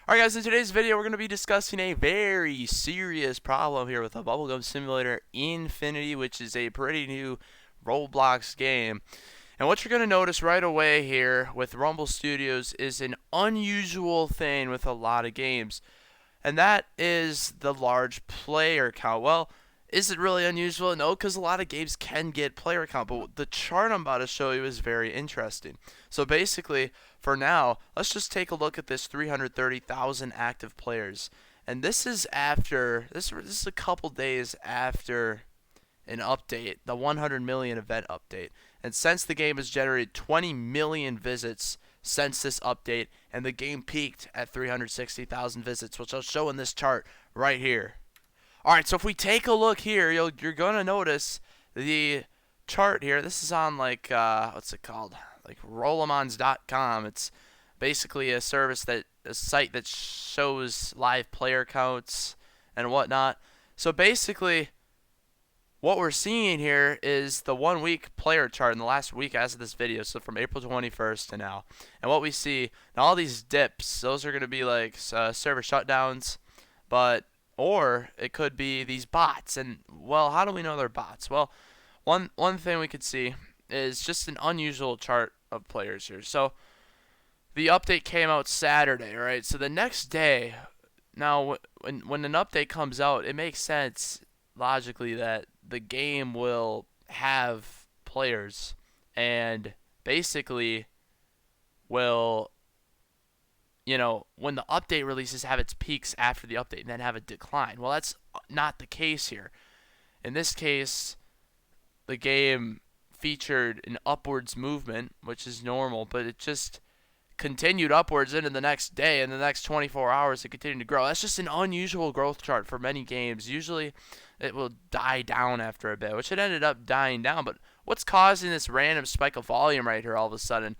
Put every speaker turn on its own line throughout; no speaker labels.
Alright guys, in today's video we're going to be discussing a very serious problem here with a Bubblegum Simulator Infinity, which is a pretty new Roblox game. And what you're going to notice right away here with Rumble Studios is an unusual thing with a lot of games. And that is the large player count. Well, is it really unusual? No, because a lot of games can get player count, but the chart I'm about to show you is very interesting. So basically, for now, let's just take a look at this 330,000 active players. And this is after, this is a couple days after an update, the 100 million event update. And since the game has generated 20 million visits since this update, and the game peaked at 360,000 visits, which I'll show in this chart right here. Alright, so if we take a look here, you're going to notice the chart here. This is on like, what's it called? Like Rollemons.com. It's basically a site that shows live player counts and whatnot. So basically, what we're seeing here is the 1 week player chart in the last week as of this video, so from April 21st to now. And what we see, now all these dips, those are going to be like server shutdowns, or it could be these bots. And well, how do we know they're bots? Well, one thing we could see is just an unusual chart of players here. So the update came out Saturday, right? So the next day, now when an update comes out, it makes sense logically that the game will have players and basically will, when the update releases, have its peaks after the update and then have a decline. Well, that's not the case here. In this case, the game featured an upwards movement, which is normal, but it just continued upwards into the next day, and the next 24 hours it continued to grow. That's just an unusual growth chart for many games. Usually it will die down after a bit, which it ended up dying down. But what's causing this random spike of volume right here all of a sudden?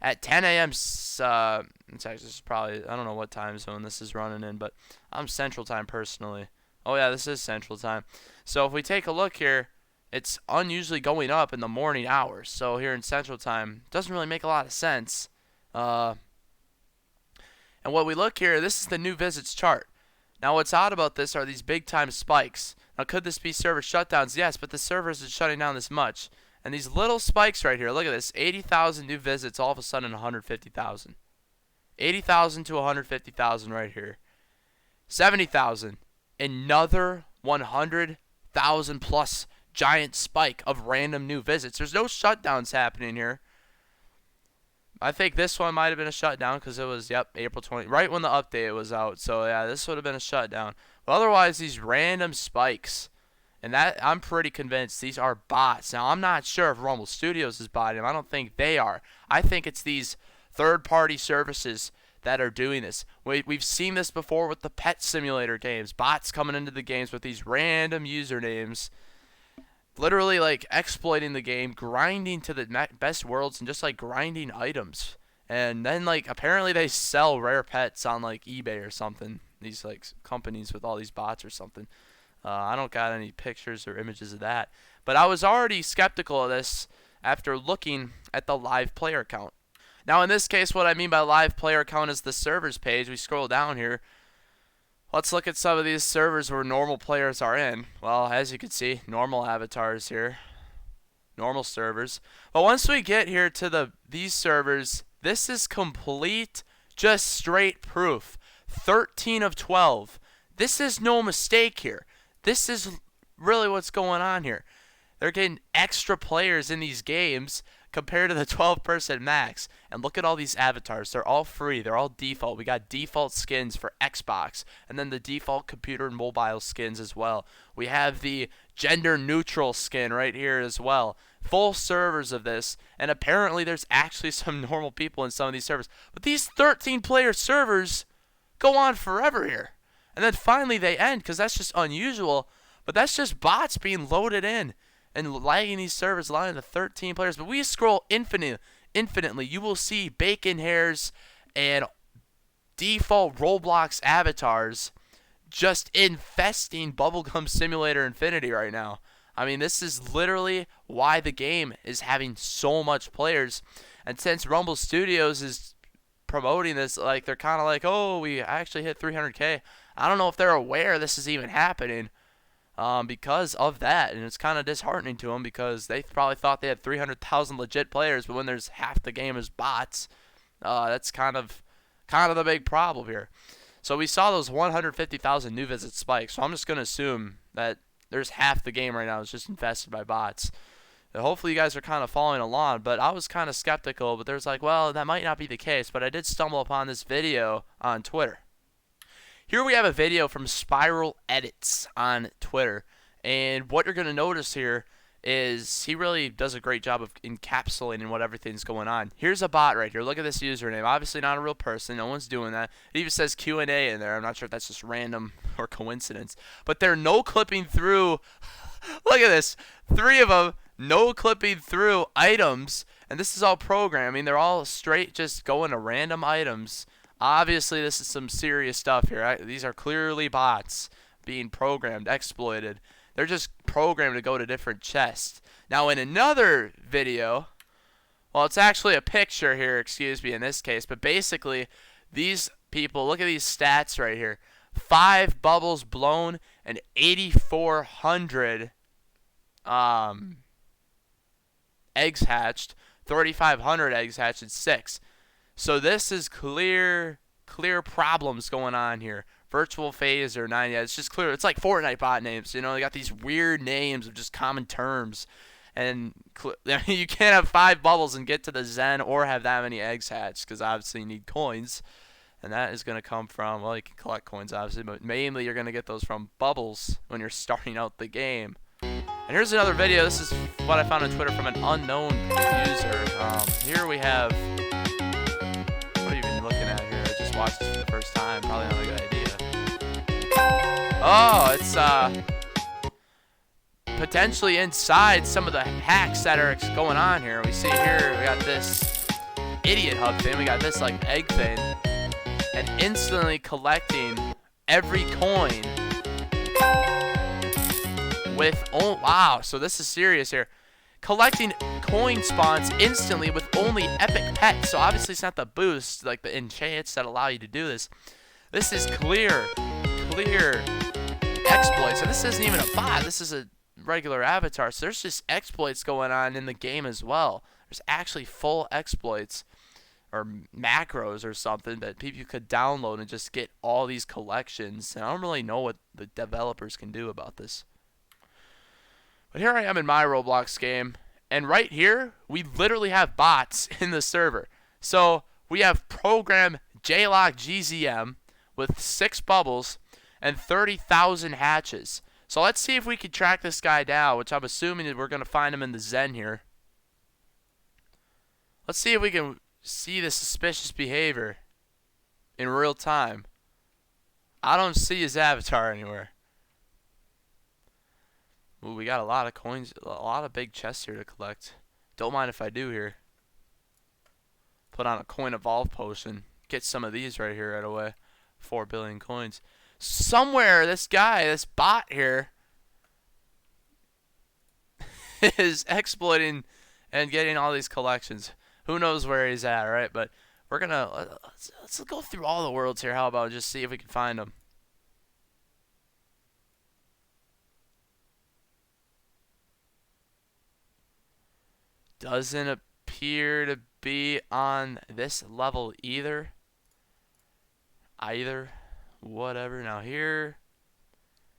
At 10 a.m., it's actually, this is probably, I don't know what time zone this is running in, but I'm Central Time personally. Oh yeah, this is Central Time. So if we take a look here, it's unusually going up in the morning hours. So here in Central Time, doesn't really make a lot of sense. And what we look here, this is the new visits chart. Now what's odd about this are these big time spikes. Now could this be server shutdowns? Yes, but the servers are shutting down this much. And these little spikes right here, look at this, 80,000 new visits, all of a sudden 150,000. 80,000 to 150,000 right here. 70,000, another 100,000 plus giant spike of random new visits. There's no shutdowns happening here. I think this one might have been a shutdown because it was, April 20, right when the update was out. So yeah, this would have been a shutdown. But otherwise, these random spikes, and that I'm pretty convinced these are bots. Now I'm not sure if Rumble Studios is botting them. I don't think they are. I think it's these third-party services that are doing this. We've seen this before with the pet simulator games. Bots coming into the games with these random usernames, literally like exploiting the game, grinding to the best worlds, and just like grinding items. And then like apparently they sell rare pets on like eBay or something. These like companies with all these bots or something. I don't got any pictures or images of that. But I was already skeptical of this after looking at the live player count. Now in this case, what I mean by live player count is the servers page. We scroll down here. Let's look at some of these servers where normal players are in. Well, as you can see, normal avatars here. Normal servers. But once we get here to these servers, this is complete, just straight proof. 13 of 12. This is no mistake here. This is really what's going on here. They're getting extra players in these games compared to the 12-person max. And look at all these avatars. They're all free. They're all default. We got default skins for Xbox, and then the default computer and mobile skins as well. We have the gender-neutral skin right here as well. Full servers of this, and apparently there's actually some normal people in some of these servers. But these 13-player servers go on forever here. And then finally they end, because that's just unusual. But that's just bots being loaded in and lagging these servers, allowing the 13 players. But we scroll infinitely, you will see bacon hairs and default Roblox avatars just infesting Bubblegum Simulator Infinity right now. I mean, this is literally why the game is having so much players. And since Rumble Studios is promoting this like they're kind of like, oh, we actually hit 300K. I don't know if they're aware this is even happening because of that, and it's kind of disheartening to them because they probably thought they had 300,000 legit players, but when there's half the game is bots, that's kind of the big problem here. So we saw those 150,000 new visits spike, so I'm just going to assume that there's half the game right now is just infested by bots. And hopefully you guys are kind of following along, but I was kind of skeptical, but there's like, well, that might not be the case, but I did stumble upon this video on Twitter. Here we have a video from Spiral Edits on Twitter, and what you're going to notice here is he really does a great job of encapsulating what everything's going on. Here's a bot right here. Look at this username. Obviously not a real person. No one's doing that. It even says Q&A in there. I'm not sure if that's just random or coincidence. But they're no clipping through. Look at this. 3 of them no clipping through items. And this is all programming. They're all straight just going to random items. Obviously this is some serious stuff here. These are clearly bots being programmed, exploited. They're just programmed to go to different chests. Now in another video, well, it's actually a picture here, excuse me, in this case, but basically these people, look at these stats right here. 5 bubbles blown and 8,400 eggs hatched, 3,500 eggs hatched, and 6. So this is clear problems going on here. Virtual Phaser 9, yeah, it's just clear. It's like Fortnite bot names, you know. They got these weird names of just common terms, and you can't have 5 bubbles and get to the Zen or have that many eggs hatched because obviously you need coins, and that is going to come from, well, you can collect coins obviously, but mainly you're going to get those from bubbles when you're starting out the game. And here's another video. This is what I found on Twitter from an unknown user. Here we have, what are you even looking at here? I just watched this for the first time. Probably not a good idea. Oh, it's potentially inside some of the hacks that are going on here. We see here we got this idiot hub thing. We got this like egg thing, and instantly collecting every coin with, oh wow, so this is serious here. Collecting coin spawns instantly with only epic pets. So obviously it's not the boost like the enchants that allow you to do this. This is clear exploits. And this isn't even a bot. This is a regular avatar. So there's just exploits going on in the game as well. There's actually full exploits or macros or something that people could download and just get all these collections. And I don't really know what the developers can do about this. But here I am in my Roblox game, and right here, we literally have bots in the server. So we have program JLockGZM with 6 bubbles and 30,000 hatches. So let's see if we can track this guy down, which I'm assuming that we're going to find him in the Zen here. Let's see if we can see the suspicious behavior in real time. I don't see his avatar anywhere. Ooh, we got a lot of coins, a lot of big chests here to collect. Don't mind if I do here. Put on a coin evolve potion. Get some of these right here right away. 4 billion coins. Somewhere this guy, this bot here, is exploiting and getting all these collections. Who knows where he's at, right? But we're gonna let's go through all the worlds here. How about just see if we can find him? Doesn't appear to be on this level either. Whatever. Now here,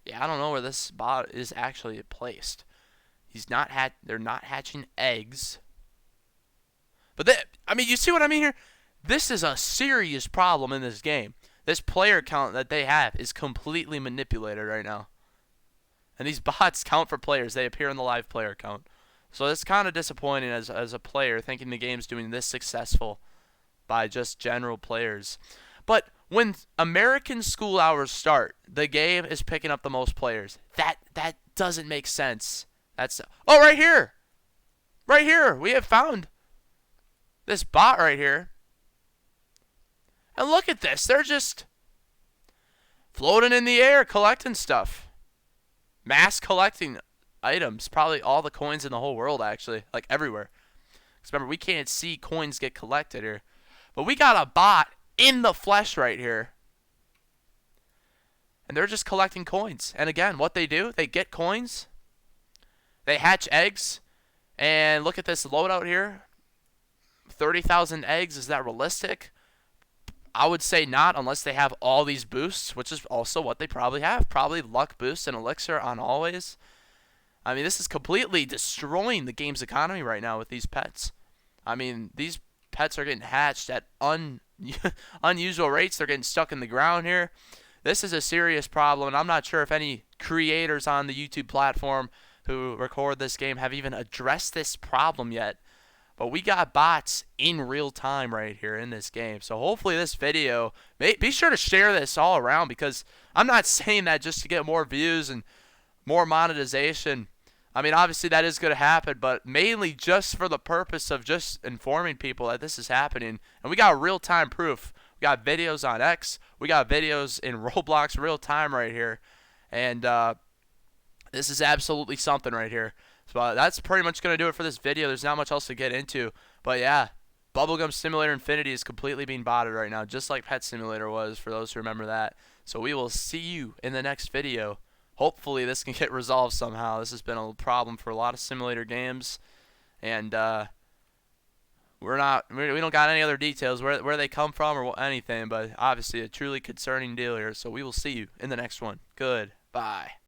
yeah, I don't know where this bot is actually placed. He's not they're not hatching eggs. But I mean, you see what I mean here? This is a serious problem in this game. This player count that they have is completely manipulated right now. And these bots count for players. They appear in the live player count. So it's kind of disappointing as a player thinking the game's doing this successful by just general players. But when American school hours start, the game is picking up the most players. That doesn't make sense. Oh, right here. Right here. We have found this bot right here. And look at this. They're just floating in the air collecting stuff. Mass collecting items. Probably all the coins in the whole world, actually. Like everywhere. Because remember, we can't see coins get collected here. But we got a bot in the flesh right here. And they're just collecting coins. And again, what they do, they get coins, they hatch eggs, and look at this loadout here. 30,000 eggs, is that realistic? I would say not, unless they have all these boosts, which is also what they probably have. Probably luck boost and elixir on always. I mean, this is completely destroying the game's economy right now with these pets. I mean, these pets are getting hatched at unusual rates. They're getting stuck in the ground here. This is a serious problem, and I'm not sure if any creators on the YouTube platform who record this game have even addressed this problem yet. But we got bots in real time right here in this game. So hopefully this video, be sure to share this all around, because I'm not saying that just to get more views and more monetization. I mean, obviously that is going to happen, but mainly just for the purpose of just informing people that this is happening. And we got real-time proof. We got videos on X. We got videos in Roblox real time right here. And this is absolutely something right here. So that's pretty much going to do it for this video. There's not much else to get into. But yeah, Bubblegum Simulator Infinity is completely being botted right now, just like Pet Simulator was, for those who remember that. So we will see you in the next video. Hopefully this can get resolved somehow. This has been a problem for a lot of simulator games. And we don't got any other details where they come from or anything, but obviously a truly concerning deal here. So we will see you in the next one. Goodbye.